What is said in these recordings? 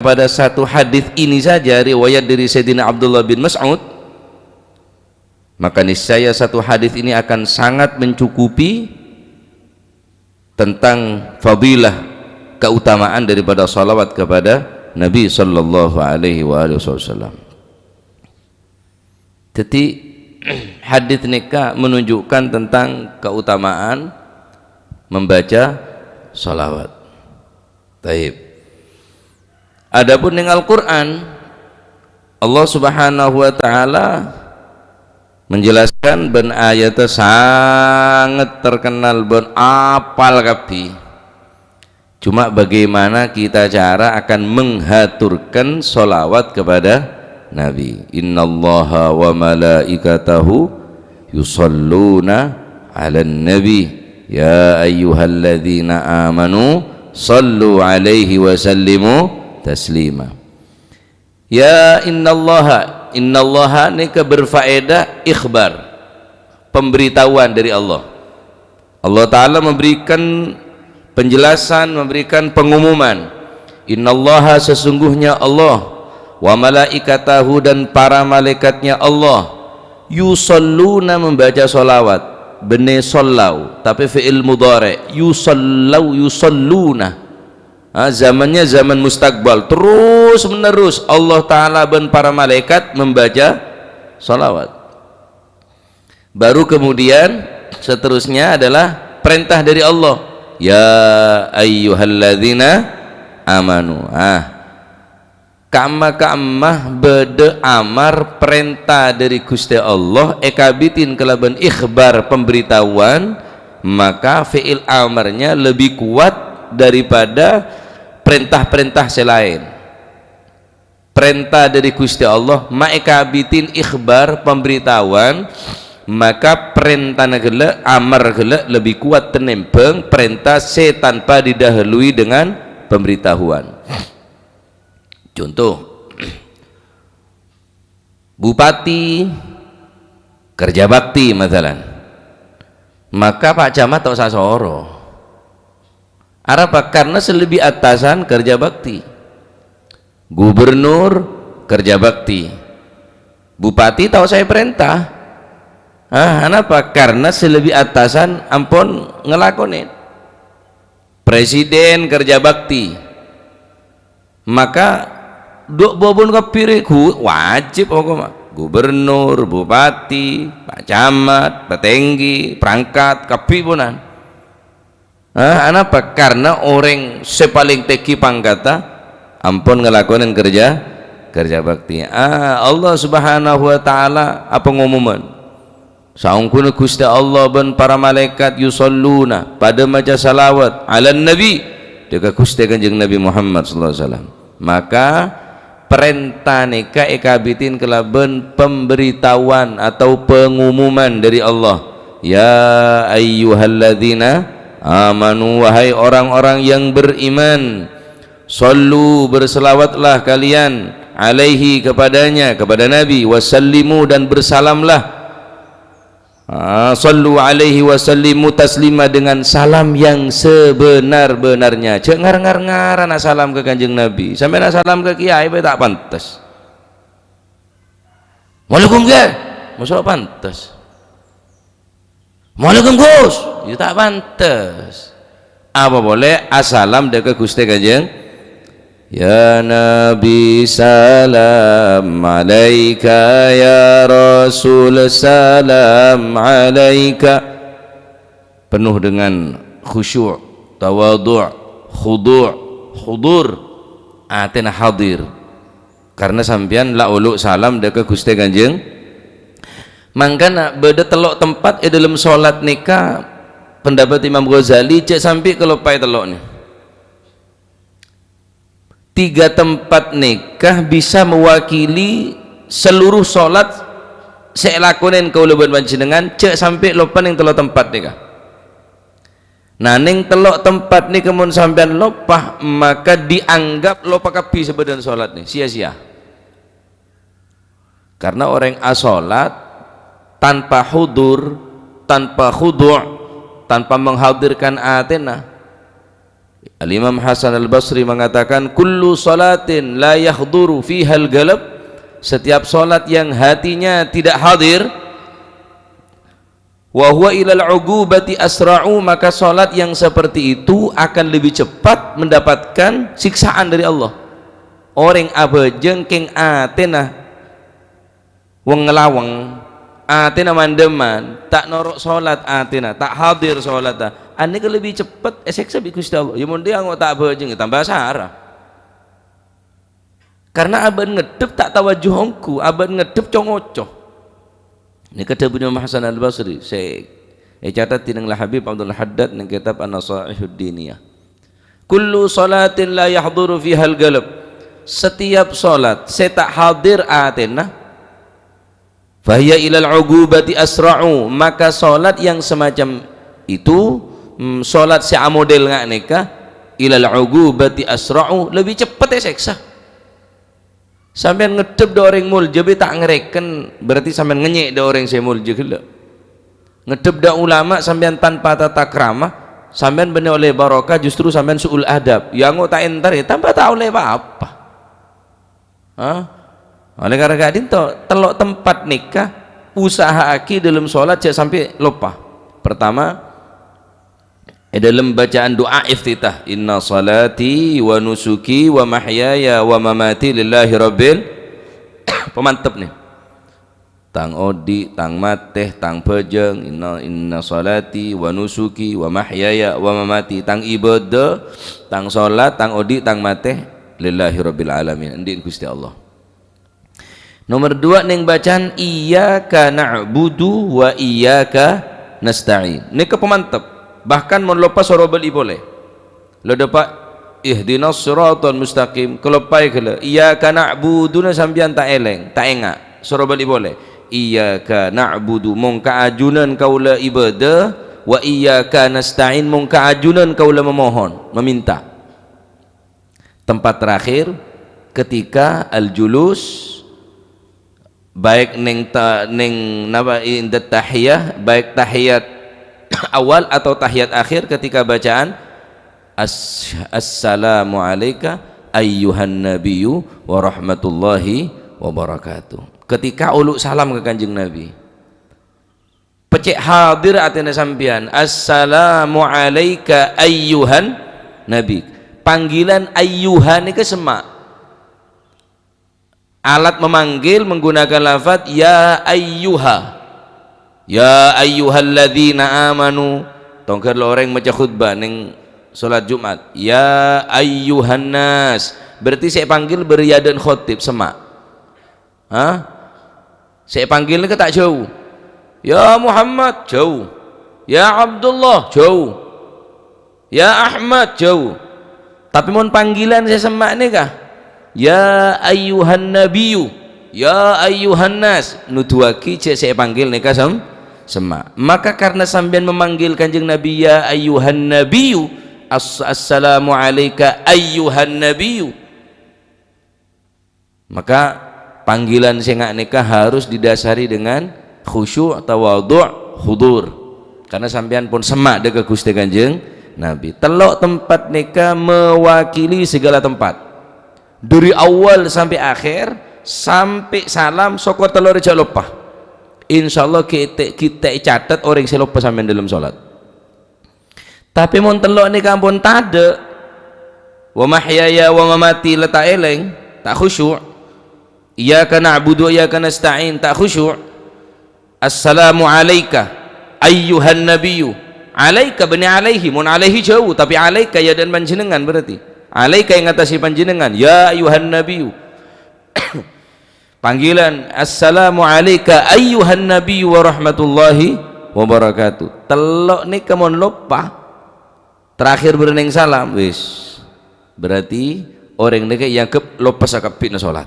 pada satu hadis ini saja riwayat dari Sayyidina Abdullah bin Mas'ud, maka niscaya satu hadis ini akan sangat mencukupi tentang fadilah keutamaan daripada salawat kepada Nabi sallallahu alaihi wasallam. Jadi hadis nikah menunjukkan tentang keutamaan membaca salawat. Taib. Adapun dengan Al-Quran, Allah subhanahu wa ta'ala menjelaskan ben ayatnya sangat terkenal, ben apal kabi. Cuma bagaimana kita cara akan menghaturkan solawat kepada Nabi. Innallaha wa malaikatahu yusalluna ala nabi ya ayyuhalladzina amanu sallu alaihi wa sallimu taslima. Ya innallaha, innallaha ini berfaedah ikhbar, pemberitahuan dari Allah. Allah Ta'ala memberikan penjelasan, memberikan pengumuman. Innallaha, sesungguhnya Allah, wa malaikatahu, dan para malaikatnya Allah, yusalluna, membaca solawat. Bene sallau tapi fi'il mudhari, yusallau, yusalluna. Zamannya zaman mustakbal, terus menerus Allah Ta'ala dan para malaikat membaca salawat. Baru kemudian seterusnya adalah perintah dari Allah, ya ayyuhalladzina amanu. Kamah bede amar perintah dari Gusti Allah ekabitin kelaban ikhbar, pemberitahuan, maka fi'il amarnya lebih kuat daripada perintah-perintah selain. Perintah dari Gusti Allah ma'ikabitin ikhbar, pemberitahuan, maka perintah negela amar gela lebih kuat tenempeng perintah tanpa didahului dengan pemberitahuan. Contoh, bupati kerja bakti misalnya, maka Pak Camat tak usah soro. Apa? Karena selebih atasan kerja bakti. Gubernur kerja bakti, bupati tahu saya perintah. Kenapa? Karena selebih atasan ampun ngelakonin. Presiden kerja bakti, maka duk bobon kapiriku wajib hukum. Gubernur, bupati, Pak Camat, petenggi, perangkat kapipunan. Kenapa? Karena orang sepaling teki pangkata ampun ngelakonin kerja bakti. Allah subhanahu wa ta'ala apa ngumuman, saungkuna Gusti Allah dan para malaikat yusalluna pada maca salawat ala nabi dekat Gusti Kanjeng Nabi Muhammad sallallahu alaihi wasallam. Maka perintah nikah ekabitin kelaban pemberitahuan atau pengumuman dari Allah, ya ayyuhalladzina amanu, wahai orang-orang yang beriman, sallu, berselawatlah kalian, alaihi, kepadanya, kepada Nabi, wasallimu, dan bersalamlah, sallu alaihi wasallimu taslima, dengan salam yang sebenar-benarnya. Cek ngar-ngar nak salam ke Kanjeng Nabi, sampai nak salam ke kiai tak pantas. Waalaikum ke masa pantas, Waalaikum Gus, itu tak pantas. Apa boleh assalam dekat Gusti Kanjeng, ya Nabi salam alaika, ya Rasul salam alaika, penuh dengan khusyuk, tawadhu', khudu', hudur, atena hadir, karena sampean la uluk salam dekat Gusti Kanjeng. Mangkana beda telok tempat dalam solat nikah, pendapat Imam Ghazali cek sampai kelopai telok ni. 3 tempat nikah bisa mewakili seluruh solat saya lakonin kau leban panjenengan cek sampai lopan yang telok tempat nikah. Nah ning telok tempat ni kemun sampean lopah, maka dianggap lopa kapi sebadan solat ni sia-sia. Karena orang asolat tanpa hudur, tanpa khudu', tanpa menghadirkan atena, Al-Imam Hasan Al-Basri mengatakan kullu salatin la yahduru fiha al-galab, setiap salat yang hatinya tidak hadir, wa huwa ilal ugubati asra'u, maka salat yang seperti itu akan lebih cepat mendapatkan siksaan dari Allah. Orang abejeng keng atena wong ngelawang atena mandeman tak norok salat, atena tak hadir salat, ane ke lebih cepat eseksa bi Gusti Allah. Ya mun dia ngok tak bejeng tambah sarah. Karena abad ngedep tak tawajuh ongku, abad ngedep congocoh. Ini kata Ibnu Hasan Al-Basri, saya catat tinang Habib Abdul Haddad nang kitab An-Nasaihud Diniyah. Kullu salatin la yahduru fiha al-galab, setiap salat saya tak hadir atena, fahiya ilal ugubati asra'u, maka salat yang semacam itu, salat si model ngak neka ilal ugubati asra'u, lebih cepat ya seksa. Sampean ngedep do orang mulja be tak ngereken, berarti sampean ngenyek do orang saya mulja gila. Ngedep da ulama sampean tanpa tata krama, sampean bener oleh barokah, justru sampean suul adab. Yang tak entar ya tambah tak oleh apa-apa. Hah? Oleh karena gadin to telok tempat nikah usaha aki dalam sholat jangan sampai lupa. Pertama dalam bacaan doa iftitah, inna salati wa nusuki wa mahyaya wa mamati lillahi rabbil pemantep nih, tang odi tang mateh tang pejeng, inna salati wa nusuki wa mahyaya wa mamati, tang ibadah tang salat tang odi tang mateh lillahi rabbil alamin, endin Gusti Allah. Nomor 2 neng bacaan iyyaka na'budu wa iyyaka nasta'in, ini ke pemantep. Bahkan melupa sorobel boleh lo dapat ihdinas siratal mustaqim, kelepai kele iyyaka na'budu na sambian tak eleng tak engak sorobel boleh iyyaka na'budu mong kaajunan kaula ibadah, wa iyyaka nasta'in mong kaajunan kaula memohon meminta. Tempat terakhir ketika al-julus, baik neng napa indat tahiyah, baik tahiyat awal atau tahiyat akhir, ketika bacaan assalamu alayka ayyuhan nabiyyu wa rahmatullahi wa barakatuh, ketika uluk salam ke kanjeng Nabi pecek hadir atena sampian assalamu alayka ayyuhan nabi, panggilan ayyuhan ini semak alat memanggil menggunakan lafaz ya ayyuha, ya ayyuhalladzina amanu, tongker lo orang maca khutbah neng salat Jumat, ya ayyuhan nas, berarti saya panggil beriya dan khotib semak. Hah? Saya panggil ke tak jauh, ya Muhammad jauh, ya Abdullah jauh, ya Ahmad jauh, tapi mohon panggilan saya semak nih kah, ya ayyuhan nabiyyu, ya ayyuhan nas, nuduaki saya panggil nih kah semak. Maka karena sambian memanggil kanjeng Nabi ya ayyuhan nabiyyu, assalamu alayka ayyuhan nabiyyu, maka panggilan sengak nikah harus didasari dengan khusyuk, tawadhu', hudur, karena sambian pun semak dekat Gusti kanjeng Nabi. Telok tempat nikah mewakili segala tempat dari awal sampai akhir, sampai salam sokor telur aja lupa. Insyaallah kita catat orang yang lupa sampai dalam sholat. Tapi mon telok ni kampun tade wa mahyaya wa mamati letak eleng tak khusyuk, iyyaka na'budu wa iyyaka nasta'in tak khusyuk, assalamu alayka ayyuhan nabiyyu, alayka bani alaihi, mon alaihi jauh tapi alayka ya dan panjenengan, berarti alayka yang ngatasi panjenengan, ya ayyuhan nabiyyu panggilan assalamu alayka ayyuhan nabiyyu wa rahmatullahi wa barakatuh. Telok ni kemon lupa terakhir bereneng salam wis, berarti orang ni yang ke lupa sakapit na solat.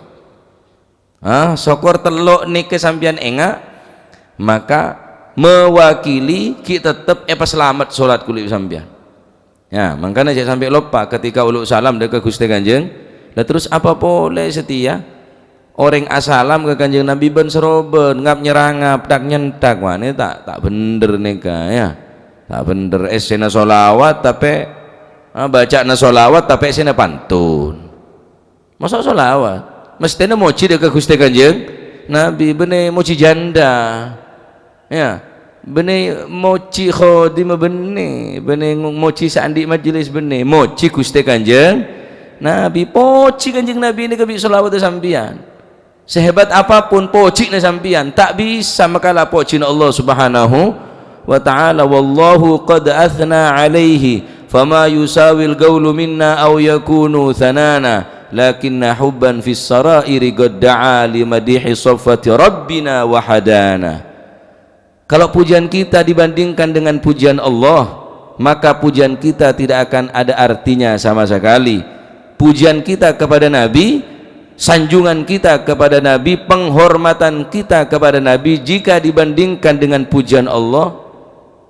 Sokor telok ni ke sampian enga, maka mewakili kita tetap selamat solat kulit sampian. Ya, makanya saya sampai lupa ketika uluk salam dekat Gusti Kanjeng. Lah terus apa boleh setia orang asalam ke kanjeng Nabi ben seroben ngap nyerangap tak nyentak, wah ini tak bener nih ya, tak bener esena solawat tapi baca na solawat tapi sina pantun. Masa solawat mestinya moci dekat Gusti Kanjeng Nabi, bener moci janda ya, bener moci khodim, bener moci sandi majelis, bener moci Gusti Kanjeng Nabi. Poci Kanjeng Nabi ini kebi solawat sampian sehebat apapun poci na sampian tak bisa makalah poci na Allah Subhanahu wa ta'ala. Wallahu qad athna alaihi fama yusawil qawlu minna aw yakunu thanana lakinna hubban fis sarairi qad da'a li madihi saffati rabbina wa hadana. Kalau pujian kita dibandingkan dengan pujian Allah, maka pujian kita tidak akan ada artinya sama sekali. Pujian kita kepada Nabi, sanjungan kita kepada Nabi, penghormatan kita kepada Nabi jika dibandingkan dengan pujian Allah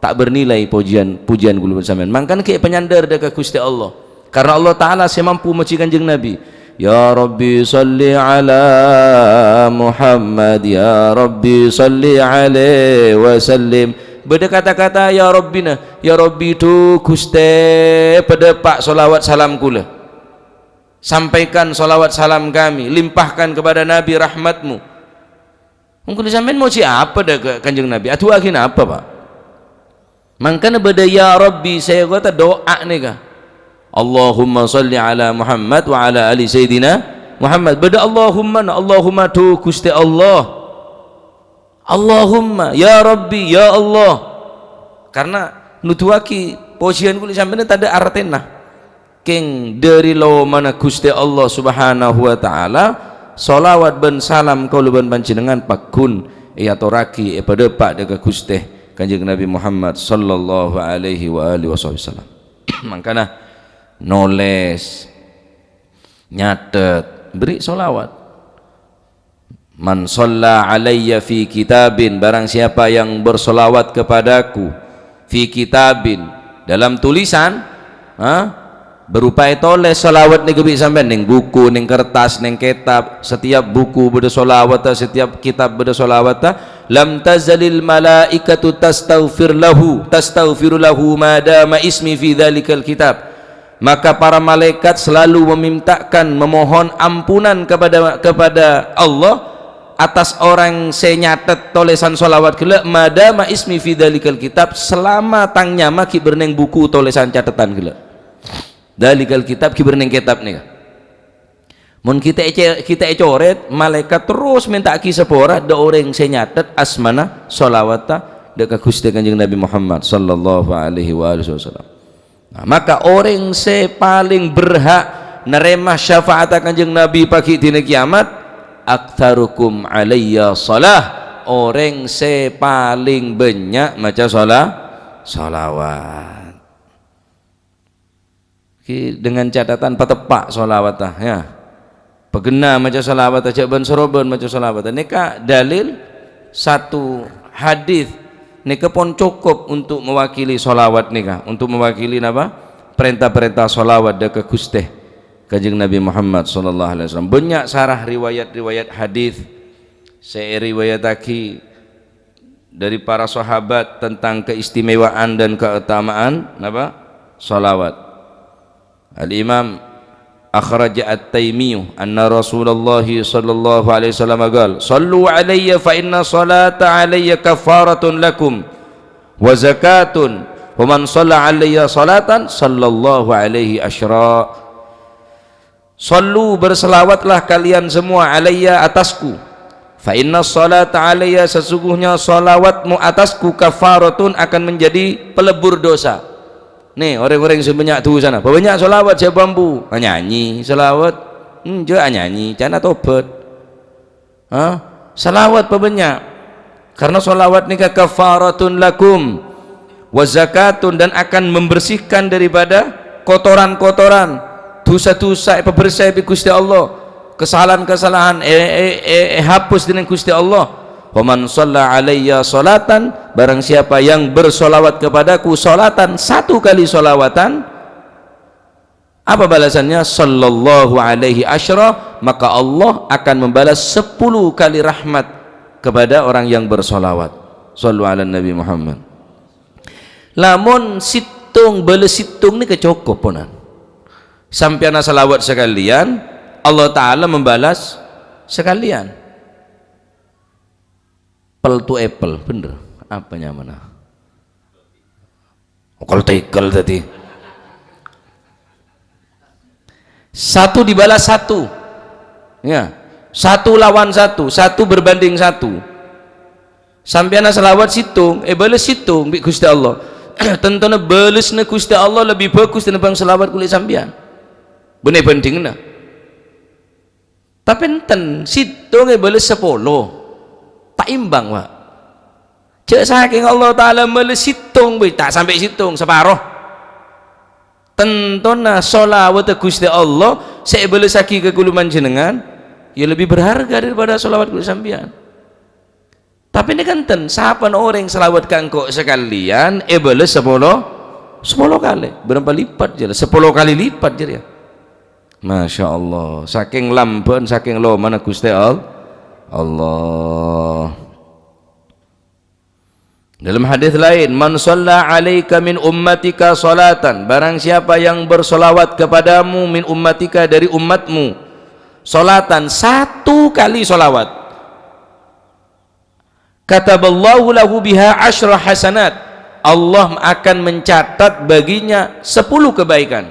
tak bernilai pujian gulu sampean. Mangkan ke penyandar dekat Gusti Allah. Karena Allah Taala semampu maci Kanjeng Nabi. Ya Rabbi salli ala Muhammad, ya Rabbi salli alaihi wasallim. Beda kata-kata ya Rabbina, ya Rabbi tu Gusti pada pak solawat salam kula. Sampaikan solawat salam kami, limpahkan kepada Nabi rahmatmu. Mungkin sampean mau apa dekat Kanjeng Nabi? Atuh akhir apa Pak? Makanya beda ya Rabbi saya kata doa nih kah? Allahumma salli ala Muhammad wa ala ali Sayyidina Muhammad. Beda Allahumma tu Gusti Allah. Allahumma ya Rabbi ya Allah. Karena nutuaki posian kulit sampai tak ada artinya. King dari lo mana Gusti Allah Subhanahu wa taala salawat ben salam kau ben panjenengan pakun ya toraki pada pak dekat Gusti Kanjeng Nabi Muhammad sallallahu alaihi wa alihi wasallam. Makanya noles nyatet beri solawat. Man shalla alayya fi kitabin, barang siapa yang bersolawat kepadaku fi kitabin dalam tulisan berupa toles solawat nih kebi sampean ning buku, ning kertas, ning kitab. Setiap buku beda solawat, setiap kitab beda solawat. Lam tazalil malaikatu tastaghfiru lahu madama ismi fi dzalikal kitab. Maka para malaikat selalu memintakan, memohon ampunan kepada Allah atas orang saya nyatet tulisan solawat gila madama ismi fi dzalikal kitab, selama tang nyama ki berneng buku tulisan catatan gila dalikal kitab ki berneng kitab nih. Mun kita coret malaikat terus minta ki sepora da orang saya nyatet asmana solawata dekat Gusti Kanjeng Nabi Muhammad sallallahu alaihi wasallam. Nah, maka orang saya paling berhak nerima syafaat Kanjeng Nabi pagi dina kiamat aktsarukum alayya salah, orang saya paling banyak maca salawat. Dengan catatan patepak solawat ya pegena maca solawat aja ban soroban maca solawat nika dalil satu hadis nika pun cukup untuk mewakili solawat nika, untuk mewakili apa perintah-perintah solawat dekat Gusti Kanjeng Nabi Muhammad sallallahu alaihi wasallam. Banyak sarah riwayat-riwayat hadis saya riwayataki dari para sahabat tentang keistimewaan dan keutamaan apa solawat. Al-Imam akhraja At-Taimiyyu anna Rasulullah sallallahu alaihi wasallam qala sallu alayya fa inna salata alayya kafaratun lakum wa zakatun wa man shalla alayya salatan sallallahu alaihi asyra. Sallu, berselawatlah kalian semua alayya atasku, fa inna salata alayya, sesungguhnya salawatmu atasku kafaratun akan menjadi pelebur dosa. Nih orang-orang sebanyak tu sana banyak solawat saya bambu nyanyi solawat nyanyi cana tobat solawat banyak karena solawat ni kafaratun lakum wa zakatun, dan akan membersihkan daripada kotoran-kotoran dosa-dosa pebersih bi Gusti Allah, kesalahan-kesalahan hapus dengan Gusti Allah. Wa man shalla alayya salatan, barang siapa yang bersolawat kepadaku salatan, satu kali solawatan, apa balasannya? Sallallahu alaihi asyra, maka Allah akan membalas 10 kali rahmat kepada orang yang bersolawat. Sallu ala Nabi Muhammad. Lamun situ situng balas situng ni kecukup ponan sampai ana salawat sekalian Allah Ta'ala membalas sekalian. Apple to apple bener apanya mana kalau tekel tadi satu dibalas satu ya, satu lawan satu, satu berbanding satu sampai ana selawat situng balas situng bi Gusti Allah tentana balasna Gusti Allah lebih bagus daripada selawat kulit sampean bener bandingna tapi enten situng balas 10 tak imbang Pak cek saking Allah Ta'ala balas situng tak sampai situng separuh tentana sholawat Gusti Allah saya balas lagi ke kuluman jenengan ya lebih berharga daripada sholawat kulit sampean. Tapi ini kan ten sahapan orang selawat kangkok sekalian balas 10 kali berapa lipat je 10 kali lipat je ya. Masya Allah saking lamban saking lo mana Gusti Allah. Dalam hadis lain man shalla alaika min ummatika salatan barang siapa yang bersolawat kepadamu min ummatika dari umatmu salatan satu kali solawat kataballahu lahu biha 10 hasanat Allah akan mencatat baginya 10 kebaikan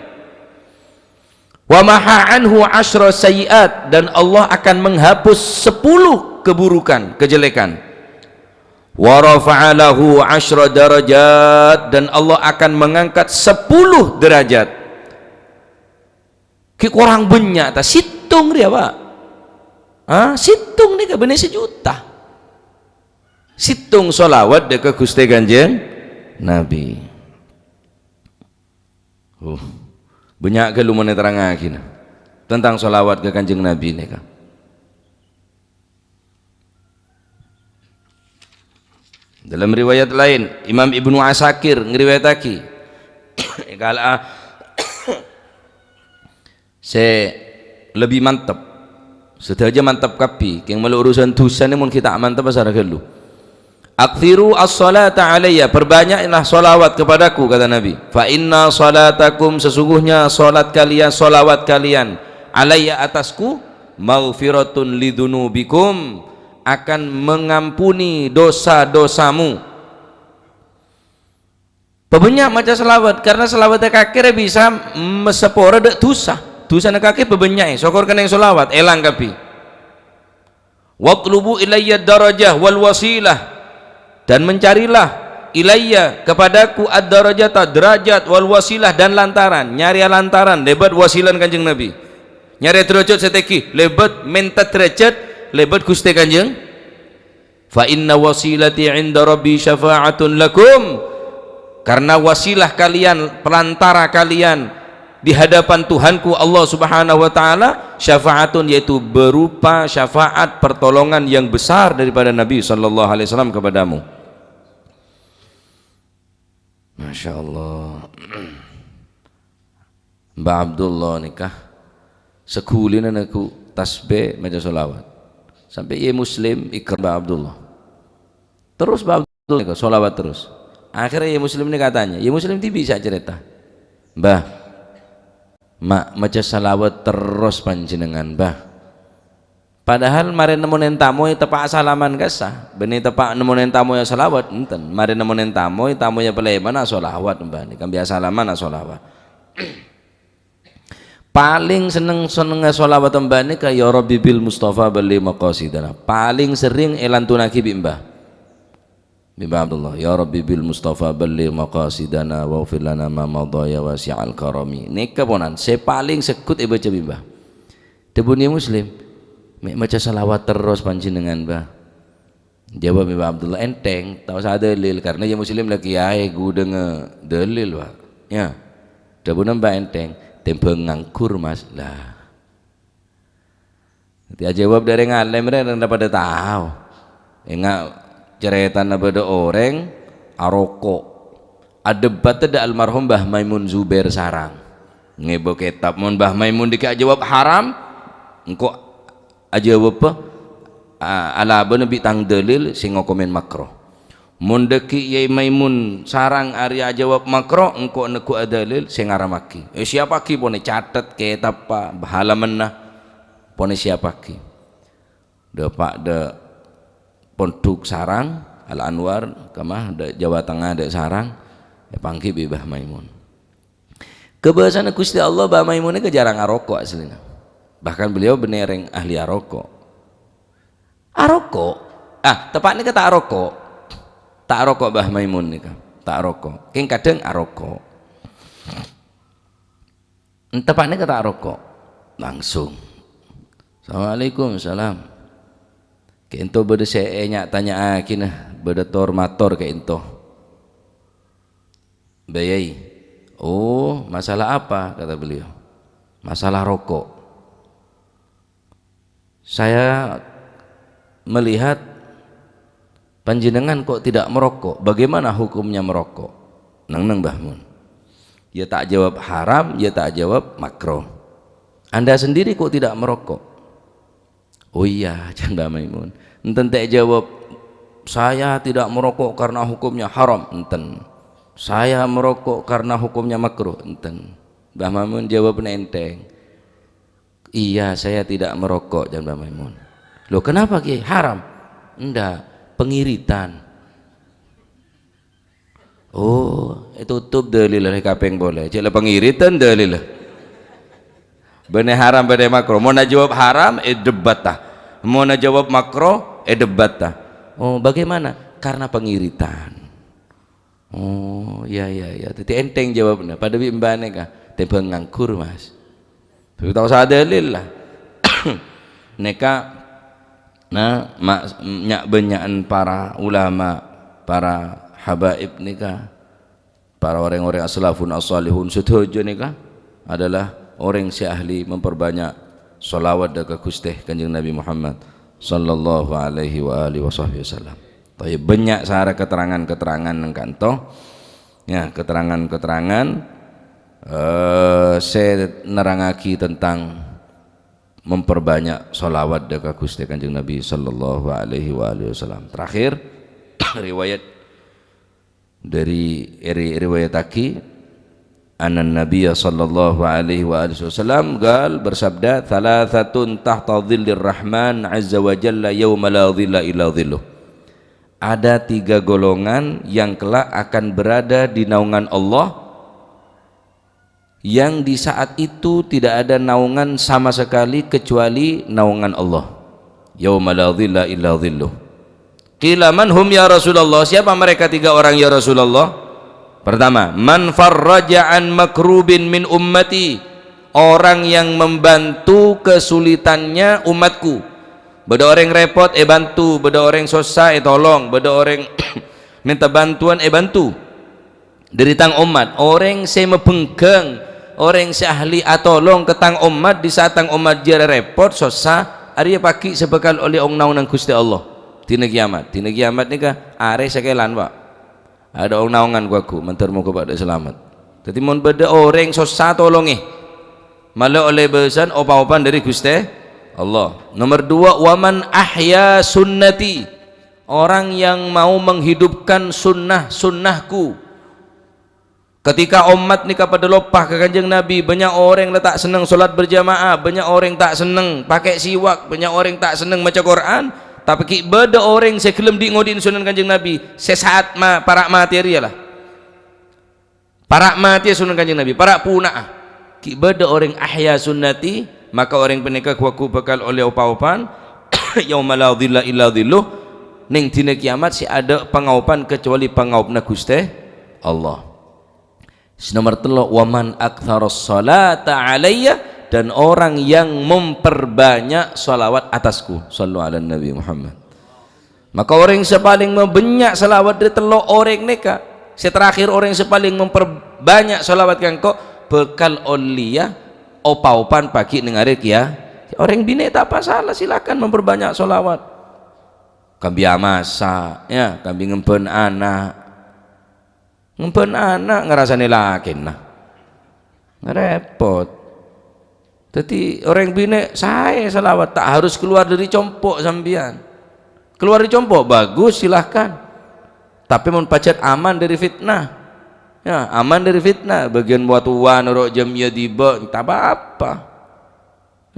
wa maha anhu 10 sayiat dan Allah akan menghapus 10 keburukan kejelekan wa rafa'a lahu 10 darajat dan Allah akan mengangkat 10 derajat ki kurang banyak ta situng dia Pak situng ni ke bener 1 juta situng solawat dekat Gusti Kanjeng Nabi banyak ke lumane terangakin tentang solawat ke Kanjeng Nabi ni kan. Dalam riwayat lain Imam Ibnu Asakir ngriwayatake kalau saya lebih mantap sedaja mantap kapi yang malu urusan dosa ni mun kita mantap pasal gelu akthiru as-salata alayya perbanyaklah solawat kepadaku kata Nabi fa inna salatakum sesungguhnya salat kalian solawat kalian alayya atasku maghfiratun lidunubikum akan mengampuni dosa-dosamu pebanyak macam selawat karena selawat kakek bisa mesepora dek dosa nak kakek pebanyak sokor kena yang solawat elang kapi watlubu ilayya darajah wal wasilah dan mencarilah ilayya kepadaku ad-darajata derajat wal wasilah dan lantaran nyari lantaran lebat wasilan Kanjeng Nabi nyari derajat seteki lebat minta derajat lebat Gusti Kanjeng fa inna wasilati inda rabbi syafa'atun lakum karena wasilah kalian perantara kalian di hadapan Tuhanku Allah Subhanahu wa taala syafaatun yaitu berupa syafaat pertolongan yang besar daripada Nabi sallallahu alaihi wasallam kepadamu. Masya Allah. Mbak Abdullah nikah sekulin anakku tasbih maca solawat sampai ia muslim ikrar Mbak Abdullah terus Mbak Abdullah nikah solawat terus akhirnya ia muslim ini katanya ia muslim itu bisa cerita Mbah mak maca salawat terus panjenengan Mbah padahal mari nemunen tamu tepak salaman kasah benih tepak nemunen tamu ya salawat enten mari nemunen tamu ya peleman solawat Mbah ini kan biasa salaman solawat paling seneng solawat Mbah ini kayak ya Rabbi bil Mustafa bali maqasidana paling sering elantunaki Mbah Abdullah ya Rabbi bil Mustafa bali maqasidana wa ufir lana ma madaya wasi'al karami nikah ponan saya paling sekut baca Mbah debuni muslim maca salawat terus panjenengan Mbah jawab Mbah Abdullah enteng tahu saya dalil karena ya muslim lagi ae gudeng dalil Pak ya debuna Mbah enteng tempe ngangkur Mas lah dia jawab dari ngalem mereka pada tahu enggak ceretan pada orang aroko adebat ada almarhum Mbah Maimun Zubair sarang ngebo kitab mun Mbah Maimun dika jawab haram engko aja apa ala nabi tang dalil sing komen makruh mundeki Yai Maimun sarang Arya jawab makro engko neku adalil sing ngaramaki siapa ki pone catet ke tapa bahala menah pone siapa ki de pak de ponduk sarang Al Anwar kamah de Jawa Tengah de sarang pangki Mbah Maimun kebiasaan Gusti Allah Mbah Maimun ini jarang ngarokok aslinya bahkan beliau benereng ahli arokok tepatnya kata arokok tak rokok Mbah Maimun nih kan tak rokok king kadang arokok tepatnya kata rokok langsung Assalamualaikum salam ke ento beda saya nyak tanya akinah beda tormator ke ento bayai oh masalah apa kata beliau masalah rokok saya melihat panjenengan kok tidak merokok, bagaimana hukumnya merokok? Nang Mbah Mun. Ya tak jawab haram, ya tak jawab makruh. Anda sendiri kok tidak merokok? Oh iya, Jan Mbah Maimun. Enten tak jawab saya tidak merokok karena hukumnya haram, enten. Saya merokok karena hukumnya makruh, enten. Mbah Maimun jawab enteng. Iya, saya tidak merokok, Jan Mbah Maimun. Loh, kenapa Ki? Haram? Enggak. Pengiritan. Oh, tutup dalil kapeng boleh. Cila pengiritan dalil. Bener haram bener makro. Mau jawab haram debat tah. Mau jawab makro debat tah. Oh, bagaimana? Karena pengiritan. Oh, ya. Tadi enteng jawabnya. Pada bimbane kah? Tebang ngangkur mas. Tapi tahu saya dalil lah. Neka. Nah, nyak benyaan para ulama, para habaib nikah, para orang-orang aslafun as-salihun setuju nikah adalah orang si ahli memperbanyak salawat dan Gusti Kanjeng Nabi Muhammad sallallahu alaihi wa alihi wasallam. Tapi banyak sara keterangan-keterangan nang kanto, ya keterangan-keterangan saya nerangaki tentang memperbanyak sholawat dekat Gusti Kanjeng Nabi sallallahu alaihi wasallam. Terakhir riwayat dari riwayat aki anan Nabi sallallahu alaihi wasallam bersabda thalathatun tahta dhillir rahman azza wa jalla yauma la dhilla illa dhilluh. Ada 3 golongan yang kelak akan berada di naungan Allah yang di saat itu tidak ada naungan sama sekali kecuali naungan Allah. Yauma la dhilla illa dhilluh. Qila man hum ya Rasulullah? Siapa mereka 3 orang ya Rasulullah? Pertama, man farraja an makrubin min ummati, orang yang membantu kesulitannya umatku. Beda orang repot bantu, beda orang susah tolong, beda orang minta bantuan bantu. Dari tang umat, orang saya mebengkeng, orang seahli atolong ketang umat di saat tang umat jare repot susah, ari paki sebekal oleh ong naungan Gusti Allah. Dina kiamat nikah are sekelan Pak. Ada ong naungan kuaku mentar muga pada selamat. Dadi mun beda orang susah tolongi. Malah oleh besan opa-opan dari Gusti Allah. Nomor 2, waman ahya sunnati, orang yang mau menghidupkan sunnahku. Ketika umat nikah pada lopah ke Kanjeng Nabi, banyak orang letak senang solat berjamaah, banyak orang tak senang pakai siwak, banyak orang tak senang baca Quran. Tapi ki beda orang sekelem di ngodin sunan Kanjeng Nabi, sesaat para materi lah. Para mati sunan Kanjeng Nabi, para punah. Ki beda orang ahya sunnati, maka orang penikah kuaku bakal oleh opa-opan yauma la dhilla illa dhilluh. Ning dina kiamat si ada pangaupan kecuali pangaupna Gusti Allah. Nomor 3, waman aktsaras salata alayya, dan orang yang memperbanyak salawat atasku. Sallu ala Nabi Muhammad. Maka orang yang paling membanyak salawat dari 3 orang neka. Terakhir orang yang paling memperbanyak salawat kangko bekal olia opa-opan pagi nengarek ya. Orang bine tak apa salah, silakan memperbanyak salawat. Kambi amasa, ya, kambi ngempen anak. Ngempen anak ngerasani lakin lah repot. Jadi orang bine saya selawat tak harus keluar dari compok sambian. Keluar dari compok bagus silahkan. tapi mun pacet aman dari fitnah, ya aman dari fitnah. Bagian buat wan ro jam ya diba tak apa.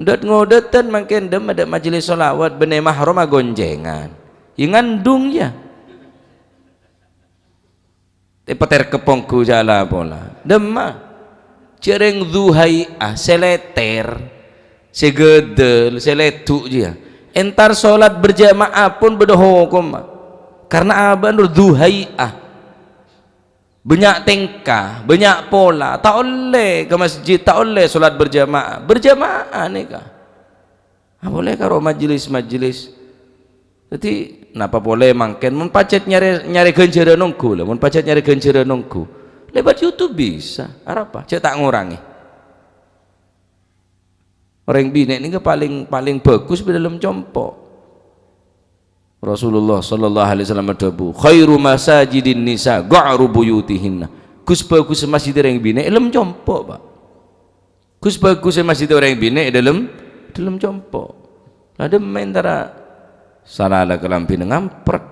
Ndat ngodetan makin dem ada majelis solawat bene mahram gonjengan. Ingandung ya. Peter kepongku jala pola. Demma. Cereng zuhai'ah seleter. Segedel seletu dia. Entar solat berjamaah pun berdohokom. Karena aban zuhai'ah. Banyak tingkah, banyak pola. Tak boleh ke masjid, tak boleh solat berjamaah. Berjamaah nih kah? Boleh karo majelis-majelis. Jadi napa boleh mangken mun pacet nyari ganjaran nunggu lah, mun pacet nyari ganjaran nunggu. Lewat YouTube bisa. Apa? Cek tak ngurangi. Orang bini ini paling bagus di dalam compok. Rasulullah sallallahu alaihi wasallam berdabu, khairu masajidin nisa ga'ru buyutihinna. Kus bagus masjid orang bini dalam compok, Pak. Kus bagus masjid orang bini dalam compok. Ada mentara salah kelampi ngampret,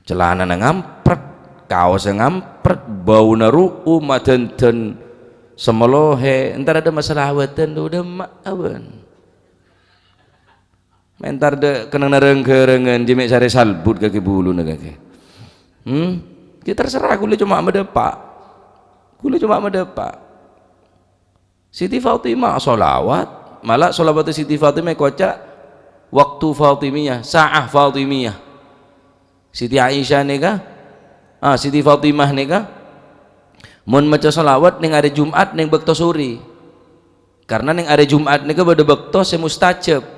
celana ngampret, kaos ngampret, bau naru'u madanten semolohe. Entar ada masalah awatan udah awan. Mentar de kenang nareng-kerengan jemek sare salbut kaki bulu kaki. Kita terserah kule cuma medepak. Siti Fatimah sholawat, malah sholawat Siti Fatimah kocak waktu Fatimiyah, sa'ah Fatimiyah. Siti Aisyah neka, Siti Fatimah neka, mun maca sholawat ning hari Jumat ning bekto suri. Karena ning hari Jumat neka bade bekto semustajab.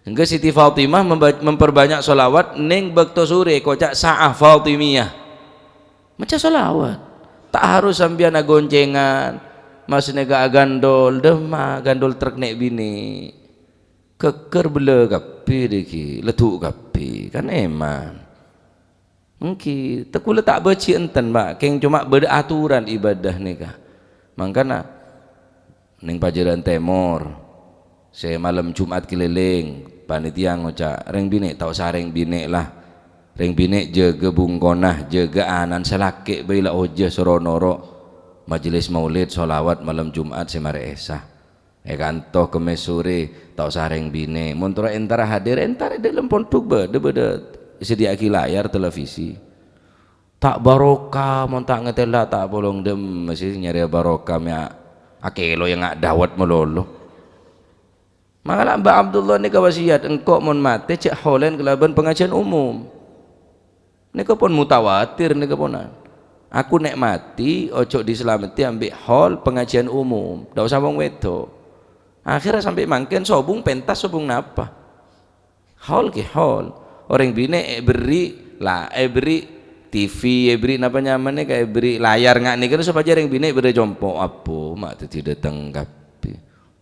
Hingga Siti Fatimah memperbanyak sholawat ning bekto sore kocak sa'ah Fatimiyah. Maca sholawat tak harus sambian goncengan mas nega gandol demah gandol truk nek bini keker bele kapi deki letuk kapi kan eman mungkin tekule tak beci enten Pak keng cuma beda aturan ibadah neka mangkana ning Pajaran Timur saya malam Jumat keliling panitia ngocak reng bini tau sareng bini lah reng bini jaga bungkonah jaga anan selake baila oja soronoro majelis maulid sholawat malam Jumat semare esah kantoh kemes sore tau sareng bini montora entara hadir entara dalam pondok beda sediaki layar televisi tak barokah montak ngetela tak bolong dem masih nyari barokah ya akelo yang ngak dawat melolo. Maka Mbak Abdullah ni wasiat engkau mon mati cek holen kelaban pengajian umum. Nika pun mutawatir nika ponan. Aku nek mati ojo diselamati ambek hol pengajian umum. Ndak usah wong wedo. Akhirnya sampai mangken sobung pentas sobung napa. Hol ke hol. Orang bine beri lah beri TV beri napa nyamannya kayak beri layar ngak nih kan supaya orang bine beri jompo apa mak tidak tenggap.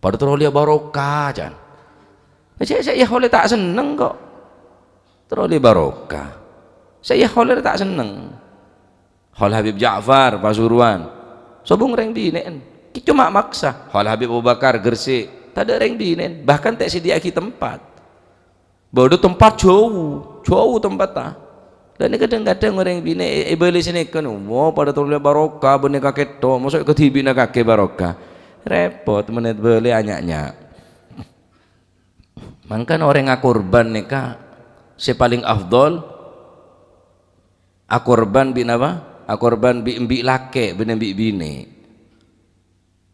Pada teroleh barokah jan. Saya oleh tak seneng kok. Teroleh barokah. Saya oleh tak seneng. Hol Habib Ja'far Pasuruan. Sobung reng binen. Cuma maksa. Hol Habib Abu Bakar Gresik. Tak ada reng binen. Bahkan tak sediaki tempat. Bodoh tempat jauh tempat tak. Dan ini kadang-kadang orang binen beli sini kan. Pada teroleh barokah. Benih kakek to. Masuk ke tibi nak kakek barokah. Repot menit beli anyaknya mangkan orang akurban nikah sepaling afdol akurban bin apa akurban bi embi lake bin embi bine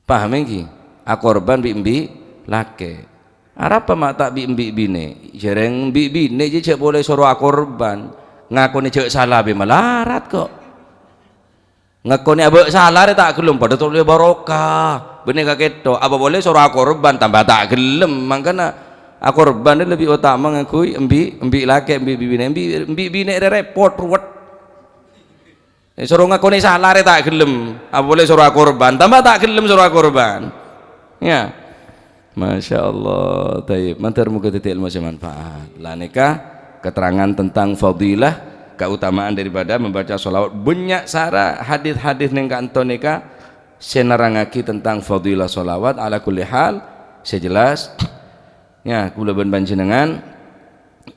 paham lagi akurban bi embi lake arapa mak tak bi embi bine jereng bi bine je cek boleh suruh akurban ngaku ni cek salah be malarat kok ngaku ni abek salah tak gelem pada toleh barokah benih kakek to apa boleh suruh akurban tambah tak gelem makanya akurban lebih utama ngakui embi laki embi bini repot ruwet suruh ngakuni salah tak gelem apa boleh suruh akurban tambah tak gelem suruh akurban ya Masya Allah taib mantar muka titik ilmu manfaat lah nikah keterangan tentang fadilah keutamaan daripada membaca sholawat banyak sarah hadis-hadis yang kanto nikah senarangaki tentang fadilah sholawat ala kulli hal sejelas ya kula ben panjenengan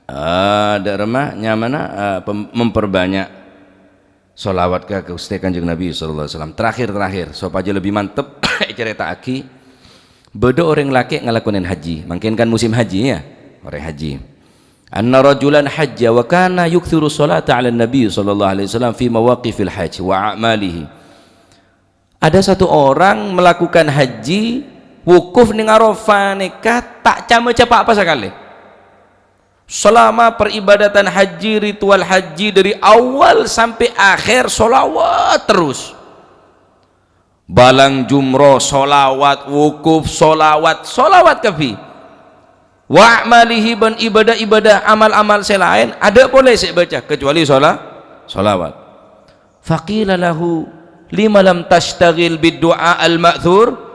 ada remah nyamana memperbanyak sholawat ke Gusti Kanjeng Nabi sallallahu alaihi wasallam. Terakhir supaya lebih mantep cerita aki beda orang laki ngelakuin haji, mungkin kan musim haji ya, orang haji. Anna rajulan hajja wa kana yukthiru sholata 'ala Nabi sallallahu alaihi wasallam fi mawaqifil hajj wa a'malihi. Ada satu orang melakukan haji wukuf ning Arafah nikah tak cama cepak apa sekali. Selama peribadatan haji, ritual haji dari awal sampai akhir solawat terus. Balang jumroh solawat, wukuf solawat, solawat kafi. Wa a'malihi ban ibadah-ibadah amal-amal selain ada boleh saya baca kecuali solawat. Faqila lahu lima lam tashtagil bid-du'a al-ma'thur.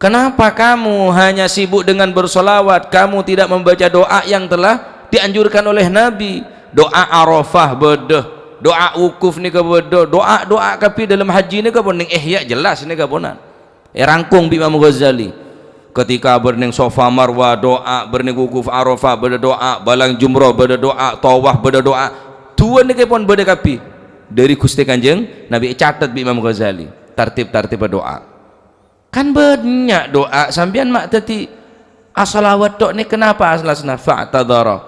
Kenapa kamu hanya sibuk dengan bersolawat, kamu tidak membaca doa yang telah dianjurkan oleh Nabi? Doa Arafah bedah, doa wukuf ni ke bedah, doa kapi dalam haji ni ke pun ihya jelas ni ke punan. Rangkung bi Imam Ghazali. Ketika berning Safa Marwah doa, berning wukuf Arafah berdoa, balang jumrah berdoa, tawaf berdoa. Dua ni ke pun beda kapi dari Gusti Kanjeng Nabi catat bi Imam Ghazali. Tartib doa. Kan banyak doa sampean mak tadi asalawat tok ni kenapa aslasna fa'tadara.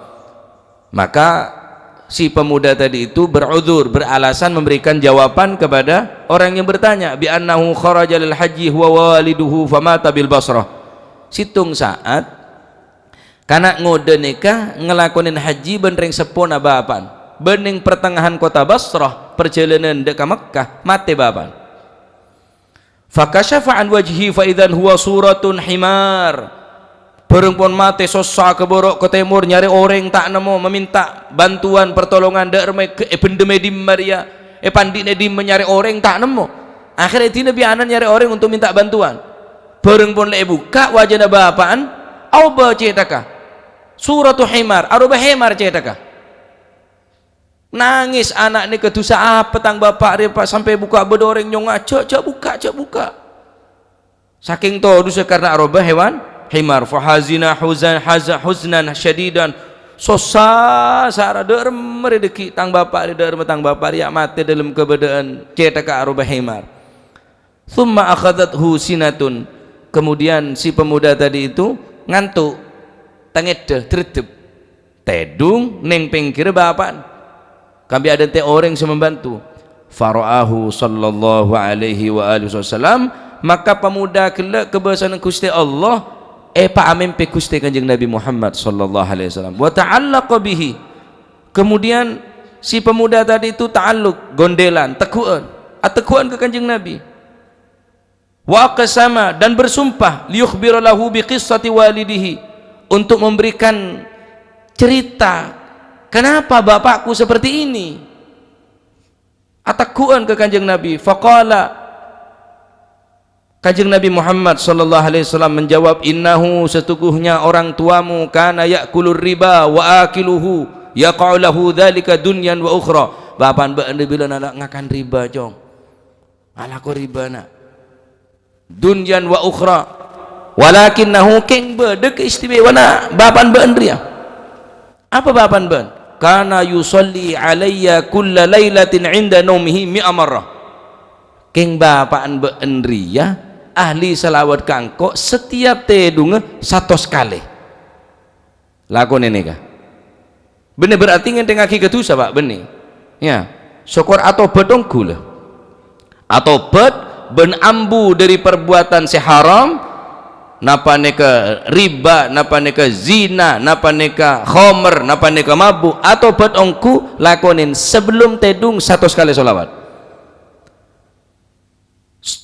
Maka si pemuda tadi itu beruzur, beralasan memberikan jawaban kepada orang yang bertanya bi annahu kharaja lil haji huwa waliduhu famata bil Basrah. Situng saat kanak ngode nikah ngelakonin haji benring sepona bapan bening pertengahan kota Basrah perjalanan dekat Mekah mate bapan. Fakashafa an wajhi fa idzan huwa suratun himar. Perempuan mati sosa ke borok ke timur nyari orang tak nemu, meminta bantuan pertolongan derme ke pendeme di Maria pandine di menyari orang tak nemu. Akhirnya ti Nabi anan nyari orang untuk minta bantuan. Perempuan le buka wajana bapaan au ba cetaka suratul himar aruba himar cetaka. Nangis anak ni ketusa apa tang bapak dia pak sampai buka bedoreng nyong cok buka saking to dosa karena arobah hewan himar fahazina huznan syadidan sosa sara derem redeki tang bapak dia mati dalam keberadaan cetaka arobah himar. Thumma akhadathu sinatun. Kemudian si pemuda tadi itu ngantuk tangedeh tredep tedung ning pinggir bapak. Kami ada orang yang membantu. Fara'ahu sallallahu alaihi wa alihi wasallam, maka pemuda kelak kebesaran Gusti Allah pak amin pe Gusti Kanjeng Nabi Muhammad sallallahu alaihi wasallam wa ta'allaqa bihi. Kemudian si pemuda tadi itu ta'alluq gondelan tekuan ke Kanjeng Nabi. Wa aqsama dan bersumpah liyukhbira lahu biqissati walidihi untuk memberikan cerita kenapa bapakku seperti ini. Atakuan ke Kanjeng Nabi. Faqala Kanjeng Nabi Muhammad sallallahu alaihi wasallam menjawab, innahu setuguhnya orang tuamu kana ya'kulur riba wa akiluhu yaqa'u lahu dzalika dunyan wa ukhra. Bapan beende bila nak ngakan riba jong. Ala ko riba nak. Dunyan wa ukhra. Walakinnahu king bede keistimewana bapan beendria. Apa bapan ben? Kana yusalli alayya kulla lailatin 'inda naumihi mi'a marrah. King bapaan beendria ahli selawat kangko setiap tedung 100 kali. Lakon ini kah? Bener berarti ngenteng aki ketusa pak bener. Ya, syukur atau bedong gula. Atau bed ben ambu dari perbuatan seharam. Napa neka riba, napa neka zina, napa neka khomer, napa neka mabuk, atau bedongku lakonin sebelum tedung 100 kali solawat.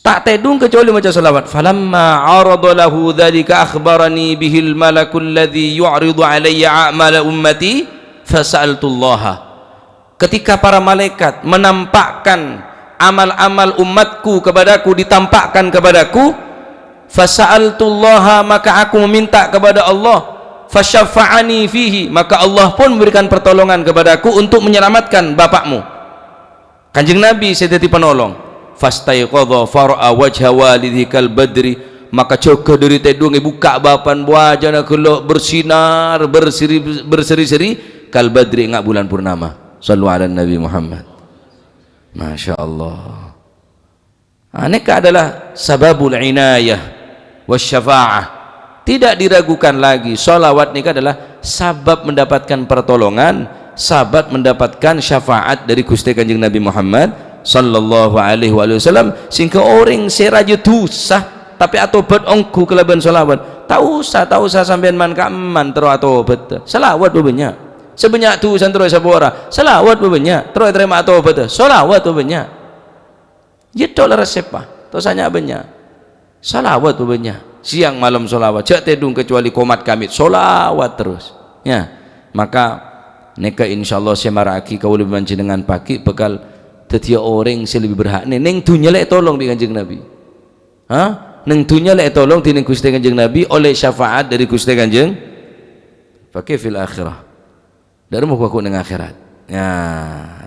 Tak tedung kecuali macam solawat. Falamma arada lahu dzalika akhbarani bihil malakul ladzi yu'ridu alayya a'mala ummati fasa'altullaha. Ketika para malaikat menampakkan amal-amal umatku kepadaku, ditampakkan kepadaku, fasa'altullaha, maka aku meminta kepada Allah, fasyafa'ani fihi, maka Allah pun memberikan pertolongan kepadaku untuk menyelamatkan bapakmu. Kanjeng Nabi sedeti penolong. Fastaiqadha far'a wajha walidhi kal badri maka jaga dari tedung buka bapan wajana kelok bersinar berseri-seri kal badri ngak bulan purnama. Sallu ala Nabi Muhammad. Masya Allah. Aneka adalah sababul inayah wasyafa'ah. Tidak diragukan lagi, sholawat nikah adalah sabab mendapatkan pertolongan, sabab mendapatkan syafaat dari Gusti Kanjeng Nabi Muhammad sallallahu alaihi wasallam, sehingga orang seraja dosa tapi atobat ongku kelaban sholawat. Tak usah sampean man kaman terus atobat. Selawat banyak. Sebanyak tu santro sabora. Selawat banyak. Terus terima atobat. Sholawat banyak. Itu lah resepah. Tosanya banyak. Salawat banyak. Siang malam solawat, jak tedung kecuali komat kamit solawat terus ya. Maka neka insyaallah saya maraki kau lebih manci dengan pagi bekal tetia orang saya lebih berhak neng dunya lek tolong di Kanjeng Nabi, neng dunya lek tolong di Gusti Kanjeng Nabi oleh syafaat dari Gusti Kanjeng pakai fil akhirah dari mau aku neng akhirat ya.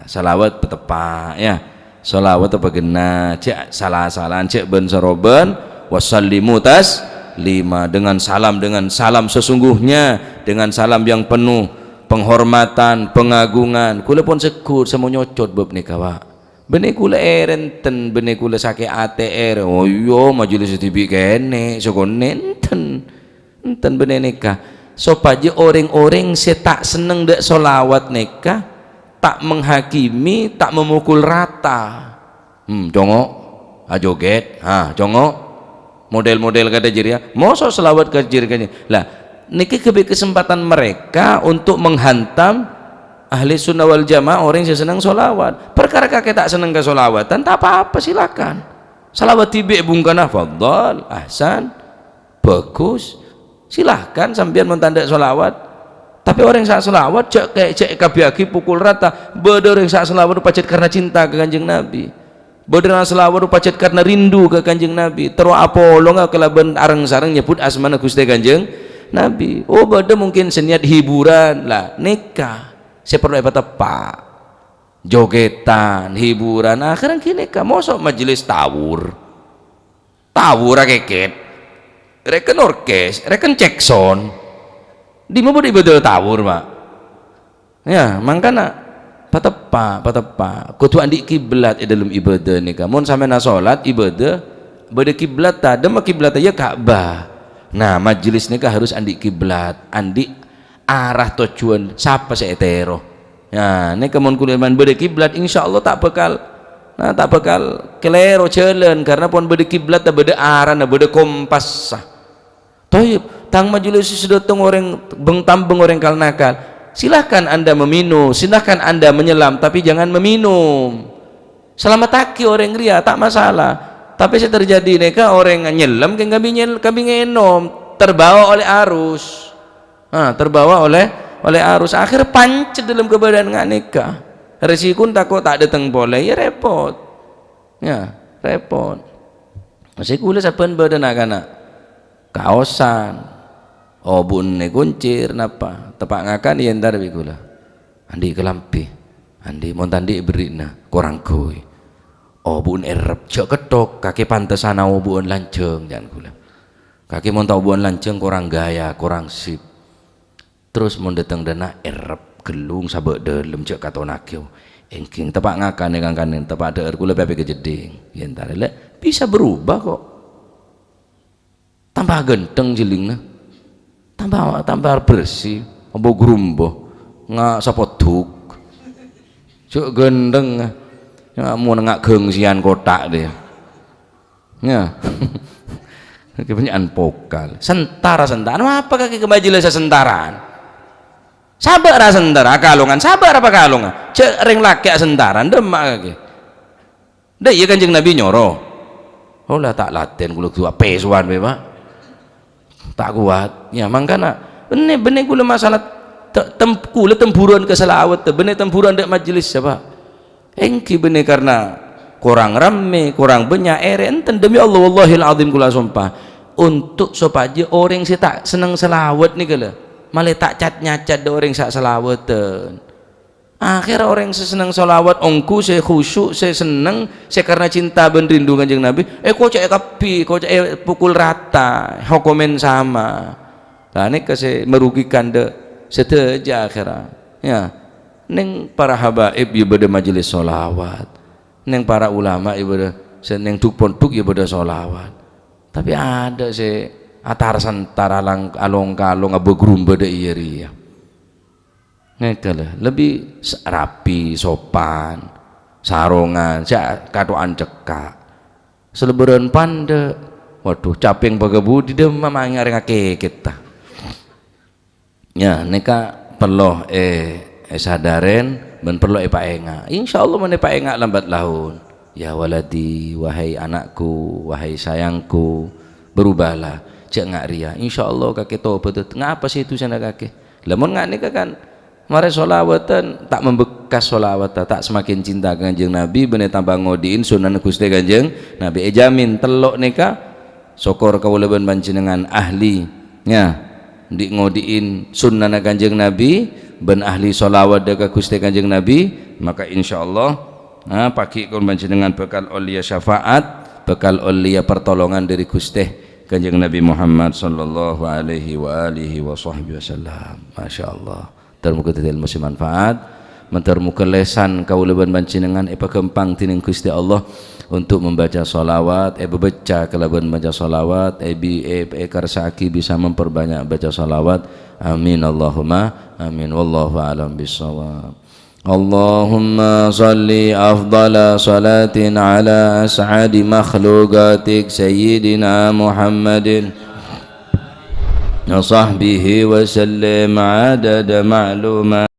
Salawat petepak ya, solawat apa gena cek salah-salahan cek ben soroben wasallimu taslima, dengan salam sesungguhnya, dengan salam yang penuh penghormatan, pengagungan. Kula pun sekut semua nyocot bab nikah Pak. Bene kula enten, bene kula sake ATR. Oh iya majelis TV kene sokon enten bene nikah. Supaya orang-orang saya tak seneng dek solawat nikah, tak menghakimi, tak memukul rata. Jongok, joget, jongok. Model-model kata jiria mosok selawat ke jirikanya lah niki kesempatan mereka untuk menghantam ahli sunnah wal jamaah orang yang senang solawat. Perkara kakek tak senang ke solawatan tak apa-apa, silakan salawat tibi bungkana fadhal ahsan bagus silahkan sambian mentanda solawat. Tapi orang yang saat solawat cek kabiaki pukul rata beda orang yang saat solawat pacet karena cinta ke Kanjeng Nabi, berdengar selawat pacet karena rindu ke Kanjeng Nabi. Terus apolo nggak kelaban areng-sareng nyebut asmana Gusti Kanjeng Nabi. Oh beda mungkin seniat hiburan lah nikah saya perlu apa tepak jogetan hiburan akhirnya kini nikah mosok majelis tawur keket reken orkes reken cekson di mana ibadah tawur Pak ya. Mangkana patepa kudu andi kiblat dalam ibadah nih kamu sampai na salat ibadah kiblat tadi mah kiblat ya Ka'bah. Nah majelis nikah harus andi kiblat, andi arah tujuan siapa saya etero ya. Nih kamu kuliman beda kiblat insyaallah tak bakal kelero jalan karena pun beda kiblat tak beda arah tak beda kompas sah. Toyib tang majelis sudah tong orang bengtambeng orang kal nakal. Silahkan anda meminum, silahkan anda menyelam, tapi jangan meminum. Selama taki orang ria tak masalah. Tapi saya terjadi neka orang nyelam kami ngenom terbawa oleh arus, terbawa oleh arus. Akhir pancet dalam keberadaan nggak nikah. Resiko takut tak datang boleh ya repot, Masih kuliah saban badan anak kaosan. Oh bun ne kuncir napa tepak ngakan ya ntar bikula andi kelampi andi montandi berina korang koi. Oh bun erep cek ketok kaki pantesan au bun lanceng jangan kula kaki montau bun lanceng korang gaya korang sip terus mon datang dana erep gelung sabek dalam cek katonakyo engking tepak ngakan dengan kanen tepak der kula pepe kejeding ya ntar le bisa berubah kok tambah genteng jilingna tambah bersih ambo grumbo nggak sapoduk cuk gendeng mau nengak gengsian kotak dia ya kebanyakan pokal sentaran apa kaki ke majelis sentaran sabar sentara kalungan sabar apa kalungan cek ring laki sentaran demak kaki dah iya Kanjeng Nabi nyoro oh lah tak latihan kulo tua pesuan Pak tak kuat ya. Mangkana bener kula masalah kula temburuan ke selawat bener temburuan dek majelis siapa engki bener karena kurang rame kurang banyak enten demi Allah wallahil azim kula sumpah untuk supaya orang si tak seneng selawat nih kala malah tak cat nyacat orang sak selawatan Akhirnya orang yang senang sholawat ongku saya khusyuk saya senang saya karena cinta dan rindu kanjeng Nabi kok cek kapi kok cek pukul rata hukumen sama lah ini kasih merugikan de seteja akhirnya ya neng para habaib ibadah majelis sholawat neng para ulama ibadah neng tuk-tuk ibadah sholawat tapi ada sih atar santara along-kalong abegrum beda iya ngekalah lebih rapi sopan sarongan saya katoan cekak selebaran pande waduh caping bagabudi dia mamanya rengake kita ya neka perlu sadaren ben perlu paenga insyaallah men paenga lambat laun ya waladi wahai anakku wahai sayangku berubahlah cek ngak ria insyaallah kakek tobat ngapa sih itu sana kakek lamun ngak nika kan mare sholawatan tak membekas sholawatan tak semakin cinta kanjeng Nabi bener tambah ngodiin sunan Gusti kanjeng Nabi jamin telok nika syukur kawula ben panjenengan ahli nya di ngodiin sunan kanjeng Nabi ben ahli sholawat dekat Gusti kanjeng Nabi maka insyaallah pagi kun panjenengan bakal olia syafaat bakal olia pertolongan dari Gusti kanjeng Nabi Muhammad sallallahu alaihi wa alihi wa sahbihi wasallam masyaallah termuka ilmu manfaat mentermuka lesan kaulaban panjenengan pagempang tining Gusti Allah untuk membaca sholawat bebaca kelaban baca sholawat karsaki bisa memperbanyak baca sholawat amin Allahumma amin wallahu a'lam bissawab Allahumma salli afdala salatin ala as'adi makhluqatik sayyidina Muhammadin وصحبه وسلم عدد معلومات